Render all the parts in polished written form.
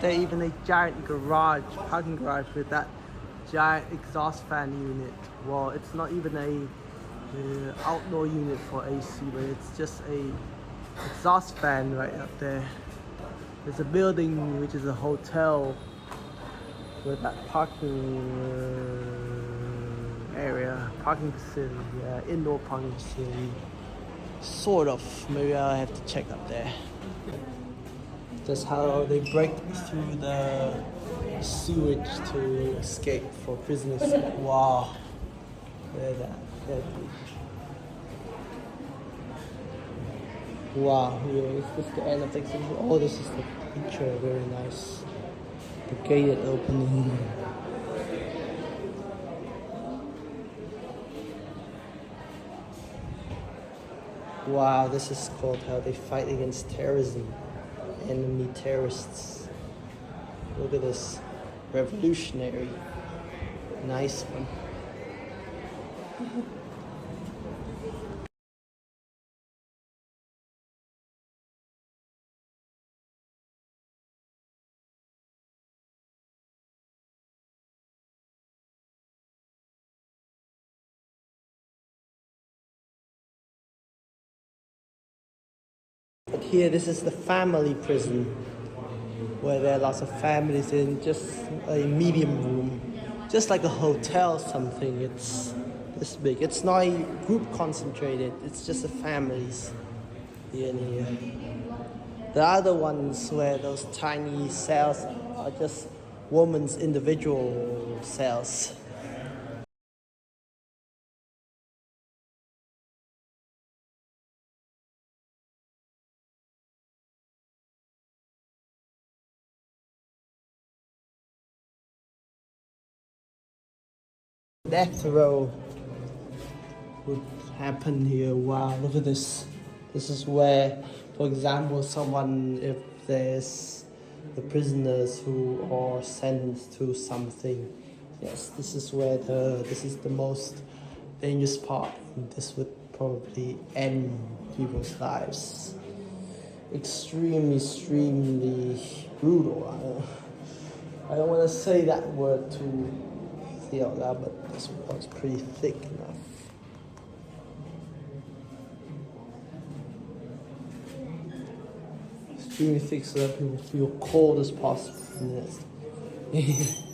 There's even a giant garage, parking garage with that giant exhaust fan unit. Well, it's not even a outdoor unit for AC, but it's just a exhaust fan right up there. There's a building which is a hotel with that parking area, parking facility, indoor parking facility. Sort of. Maybe I'll have to check up there. That's how they break through the sewage to escape for prisoners. Wow. Look at that. Wow, here is this the end of the exhibition? Oh, this is the picture. Very nice. The gated opening. Wow, this is called how they fight against terrorism. Enemy terrorists. Look at this. Revolutionary. Nice one. But here, this is the family prison, where there are lots of families in just a medium room, just like a hotel something. It's this big. It's not a group concentrated, it's just the families here and here. The other ones where those tiny cells are just women's individual cells. Death row would happen here. Wow, look at this. This is where, for example, if there's the prisoners who are sentenced to something. Yes, this is where this is the most dangerous part. This would probably end people's lives. Extremely brutal. I don't want to say that word too out loud, but this was pretty thick enough. Extremely thick so that people feel cold as possible. Yes.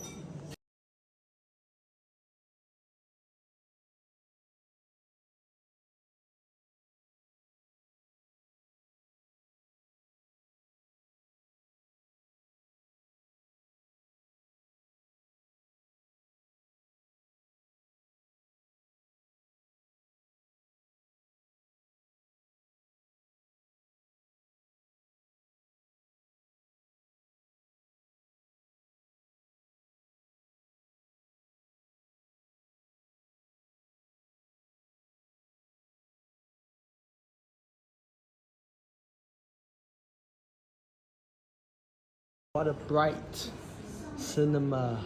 What a bright cinema.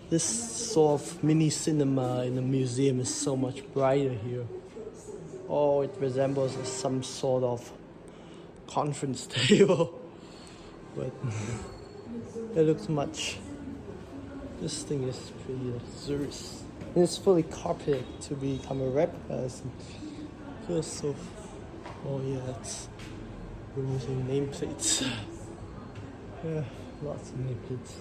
This sort of mini cinema in the museum is so much brighter here. Oh, it resembles some sort of conference table. But it looks much. This thing is pretty luxurious. And it's fully carpeted to become a replica. It feels so. Oh yeah, that's removing nameplates. Yeah, lots of nameplates.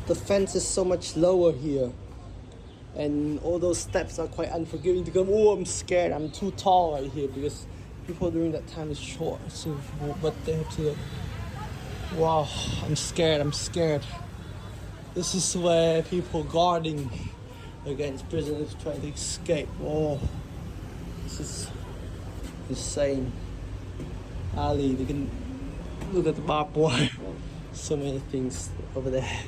The fence is so much lower here, and all those steps are quite unforgiving to come. Oh, I'm scared. I'm too tall right here because people during that time is short. So, but they have to. Wow, I'm scared. This is where people guarding against prisoners trying to escape. Oh, this is insane. Ali, they can look at the barbed wire. So many things over there.